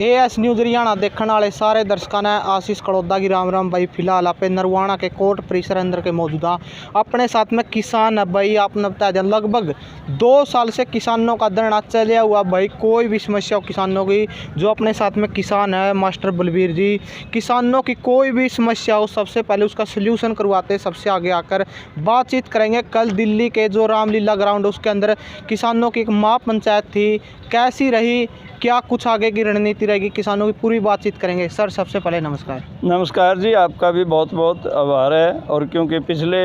As news Haryana देखने वाले सारे दर्शकों ने आशीष कड़ोदा की राम राम भाई। फिलहाल आप नरवाना के कोर्ट परिसर अंदर के मौजूदा अपने साथ में किसान है भाई। आपने बताया था लगभग 2 साल से किसानों का धरना चलिया हुआ भाई। कोई भी समस्या हो किसानों की, जो अपने साथ में किसान है मास्टर बलबीर जी, किसानों की कोई भी समस्या हो सबसे पहले उसका सल्यूशन करवाते, सबसे आगे आकर बातचीत करेंगे। कल दिल्ली के जो रामलीला ग्राउंड उसके अंदर किसानों की एक महापंचायत थी, कैसी रही, क्या कुछ आगे की रणनीति रहेगी, किसानों की पूरी बातचीत करेंगे। सर सबसे पहले नमस्कार। नमस्कार जी, आपका भी बहुत बहुत आभार है। और क्योंकि पिछले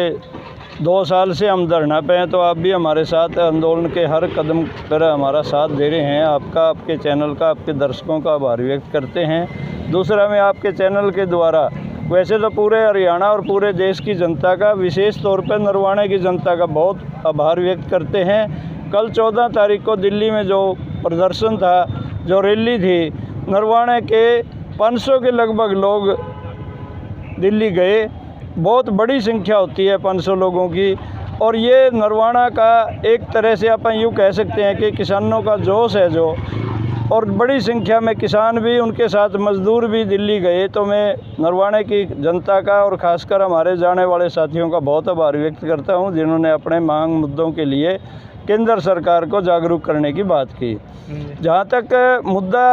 2 साल से हम धरना पे हैं, तो आप भी हमारे साथ आंदोलन के हर कदम पर हमारा साथ दे रहे हैं। आपका, आपके चैनल का, आपके दर्शकों का आभार व्यक्त करते हैं। दूसरा, मैं आपके चैनल के द्वारा वैसे तो पूरे हरियाणा और पूरे देश की जनता का, विशेष तौर पर नरवाना की जनता का बहुत आभार व्यक्त करते हैं। कल 14 तारीख को दिल्ली में जो प्रदर्शन था, जो रैली थी, नरवाना के 500 के लगभग लोग दिल्ली गए। बहुत बड़ी संख्या होती है 500 लोगों की। और ये नरवाना का एक तरह से अपन यूँ कह सकते हैं कि किसानों का जोश है जो, और बड़ी संख्या में किसान भी, उनके साथ मजदूर भी दिल्ली गए। तो मैं नरवाना की जनता का और ख़ासकर हमारे जाने वाले साथियों का बहुत आभार व्यक्त करता हूँ, जिन्होंने अपने मांग मुद्दों के लिए केंद्र सरकार को जागरूक करने की बात की। जहाँ तक मुद्दा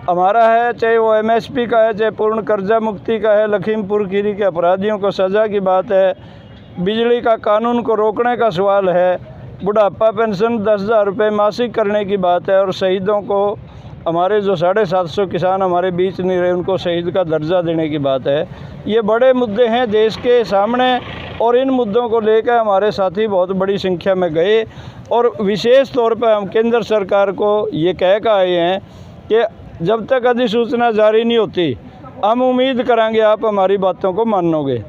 हमारा है, चाहे वो एमएसपी का है, चाहे पूर्ण कर्जा मुक्ति का है, लखीमपुर खीरी के अपराधियों को सज़ा की बात है, बिजली का कानून को रोकने का सवाल है, बुढ़ापा पेंशन 10,000 रुपये मासिक करने की बात है, और शहीदों को, हमारे जो 750 किसान हमारे बीच नहीं रहे, उनको शहीद का दर्जा देने की बात है। ये बड़े मुद्दे हैं देश के सामने, और इन मुद्दों को लेकर हमारे साथी बहुत बड़ी संख्या में गए। और विशेष तौर पर हम केंद्र सरकार को ये कह कर आए हैं कि जब तक अधिसूचना जारी नहीं होती, हम उम्मीद करेंगे आप हमारी बातों को मानोगे,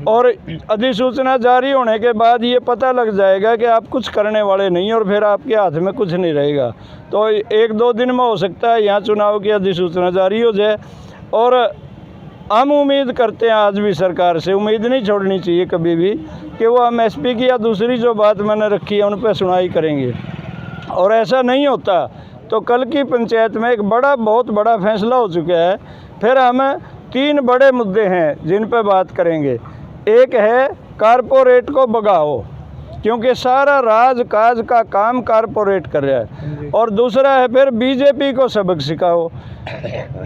और अधिसूचना जारी होने के बाद ये पता लग जाएगा कि आप कुछ करने वाले नहीं, और फिर आपके हाथ में कुछ नहीं रहेगा। तो 1-2 दिन में हो सकता है यहाँ चुनाव की अधिसूचना जारी हो जाए। और हम उम्मीद करते हैं आज भी सरकार से, उम्मीद नहीं छोड़नी चाहिए कभी भी, कि वो एमएसपी की या दूसरी जो बात मैंने रखी है उन पर सुनवाई करेंगे। और ऐसा नहीं होता तो कल की पंचायत में एक बहुत बड़ा फैसला हो चुका है। फिर हम 3 बड़े मुद्दे हैं जिन पर बात करेंगे। एक है कारपोरेट को भगाओ, क्योंकि सारा राज काज का काम कारपोरेट कर रहा है। और दूसरा है फिर बीजेपी को सबक सिखाओ।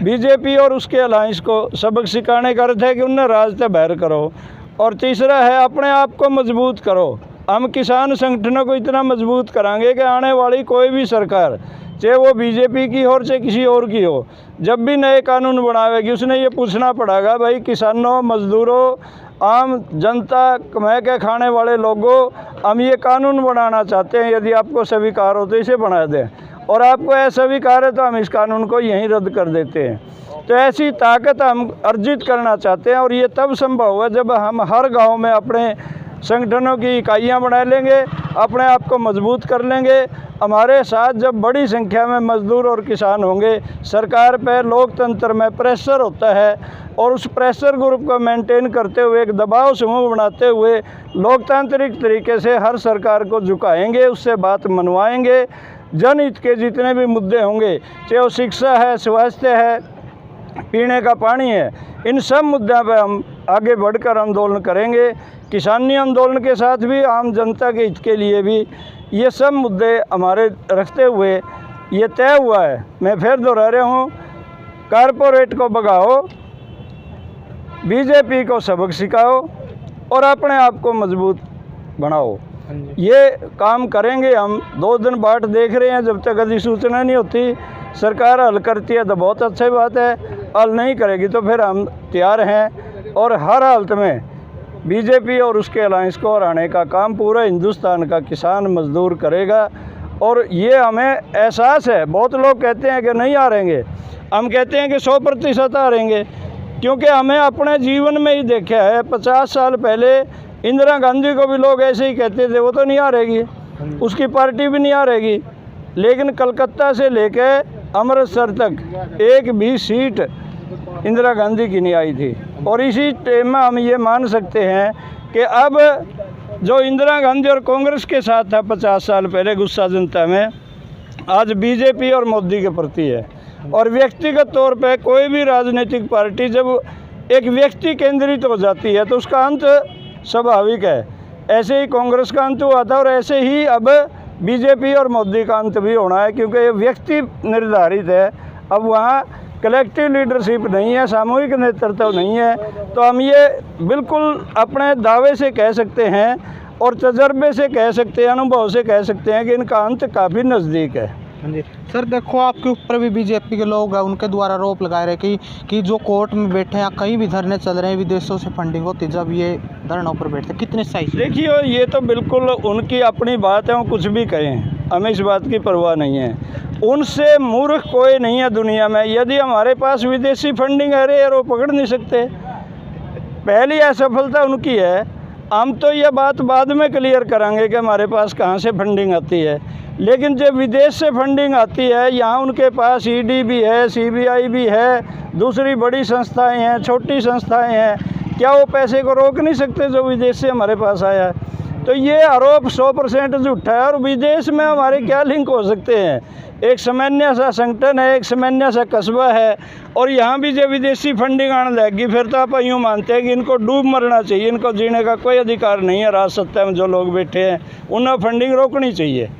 बीजेपी और उसके अलायंस को सबक सिखाने का अर्थ है कि उन्हें राज से बाहर करो। और तीसरा है अपने आप को मजबूत करो। हम किसान संगठनों को इतना मजबूत कराएंगे कि आने वाली कोई भी सरकार, चाहे वो बीजेपी की हो चाहे किसी और की हो, जब भी नए कानून बनावेगी उसने ये पूछना पड़ेगा, भाई किसानों, मजदूरों, आम जनता, कमा के खाने वाले लोगों, हम ये कानून बनाना चाहते हैं, यदि आपको स्वीकार हो तो इसे बना दें, और आपको अस्वीकार है तो हम इस कानून को यहीं रद्द कर देते हैं। तो ऐसी ताकत हम अर्जित करना चाहते हैं, और ये तब संभव है जब हम हर गांव में अपने संगठनों की इकाइयां बना लेंगे, अपने आप को मजबूत कर लेंगे। हमारे साथ जब बड़ी संख्या में मजदूर और किसान होंगे, सरकार पर लोकतंत्र में प्रेशर होता है, और उस प्रेशर ग्रुप को मेंटेन करते हुए, एक दबाव समूह बनाते हुए लोकतांत्रिक तरीके से हर सरकार को झुकाएंगे, उससे बात मनवाएंगे। जनहित के जितने भी मुद्दे होंगे, चाहे वो शिक्षा है, स्वास्थ्य है, पीने का पानी है, इन सब मुद्दों पर हम आगे बढ़कर आंदोलन करेंगे। किसानी आंदोलन के साथ भी आम जनता के हित के लिए भी ये सब मुद्दे हमारे रखते हुए ये तय हुआ है। मैं फिर दोहरा रहा हूँ, कारपोरेट को भगाओ, बीजेपी को सबक सिखाओ, और अपने आप को मजबूत बनाओ। ये काम करेंगे हम। 2 दिन बाट देख रहे हैं, जब तक अधिसूचना नहीं होती, सरकार हल करती है तो बहुत अच्छी बात है, हल नहीं करेगी तो फिर हम तैयार हैं। और हर हालत में बीजेपी और उसके अलायंस को हराने का काम पूरा हिंदुस्तान का किसान मजदूर करेगा। और ये हमें एहसास है। बहुत लोग कहते हैं कि नहीं हारेंगे, हम कहते हैं कि 100% हारेंगे, क्योंकि हमें अपने जीवन में ही देखा है। 50 साल पहले इंदिरा गांधी को भी लोग ऐसे ही कहते थे, वो तो नहीं हारेगी, उसकी पार्टी भी नहीं हारेगी। लेकिन कलकत्ता से लेकर अमृतसर तक एक भी सीट इंदिरा गांधी की नहीं आई थी। और इसी टाइम में हम ये मान सकते हैं कि अब जो इंदिरा गांधी और कांग्रेस के साथ था 50 साल पहले गुस्सा जनता में, आज बीजेपी और मोदी के प्रति है। और व्यक्तिगत तौर पे कोई भी राजनीतिक पार्टी जब एक व्यक्ति केंद्रित हो जाती है तो उसका अंत स्वाभाविक है। ऐसे ही कांग्रेस का अंत हुआ था और ऐसे ही अब बीजेपी और मोदी का अंत भी होना है, क्योंकि ये व्यक्ति निर्धारित है। अब वहाँ कलेक्टिव लीडरशिप नहीं है, सामूहिक नेतृत्व नहीं है। तो हम ये बिल्कुल अपने दावे से कह सकते हैं और तजर्बे से कह सकते हैं, अनुभव से कह सकते हैं कि इनका अंत काफ़ी नज़दीक है। हाँ जी सर, देखो आपके ऊपर भी बीजेपी के लोग हैं, उनके द्वारा आरोप लगाए रहे कि जो कोर्ट में बैठे हैं, कहीं भी धरने चल रहे हैं, विदेशों से फंडिंग होती जब ये धरनों पर बैठते, कितने सही? देखिए ये तो बिल्कुल उनकी अपनी बात है, वो कुछ भी कहें, हमें इस बात की परवाह नहीं है। उनसे मूर्ख कोई नहीं है दुनिया में। यदि हमारे पास विदेशी फंडिंग है रे, वो पकड़ नहीं सकते। पहली असफलता उनकी है। हम तो ये बात बाद में क्लियर करांगे कि हमारे पास कहाँ से फंडिंग आती है, लेकिन जब विदेश से फंडिंग आती है, यहाँ उनके पास ईडी भी है, सीबीआई भी है, दूसरी बड़ी संस्थाएं हैं, छोटी संस्थाएं हैं, क्या वो पैसे को रोक नहीं सकते जो विदेश से हमारे पास आया है? तो ये आरोप 100% झूठा है। और विदेश में हमारे क्या लिंक हो सकते हैं? एक सामान्य सा संगठन है, एक सामान्य सा कस्बा है, और यहाँ भी जब विदेशी फंडिंग आने लगेगी फिर तो आप यूँ मानते हैं कि इनको डूब मरना चाहिए, इनको जीने का कोई अधिकार नहीं है। राज सत्ता में जो लोग बैठे हैं उन्हें फंडिंग रोकनी चाहिए।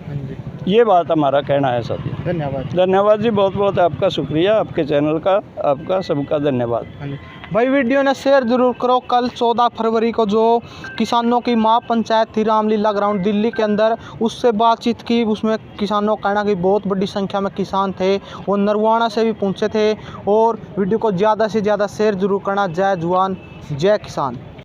ये बात हमारा कहना है साथी। धन्यवाद जी, बहुत बहुत आपका शुक्रिया, आपके चैनल का, आपका सबका धन्यवाद। भाई वीडियो ने शेयर जरूर करो। कल 14 फरवरी को जो किसानों की महापंचायत थी रामलीला ग्राउंड दिल्ली के अंदर, उससे बातचीत की। उसमें किसानों का कहना कि बहुत बड़ी संख्या में किसान थे, वो नरवाना से भी पहुंचे थे। और वीडियो को ज़्यादा से ज़्यादा शेयर जरूर करना। जय जवान जय किसान।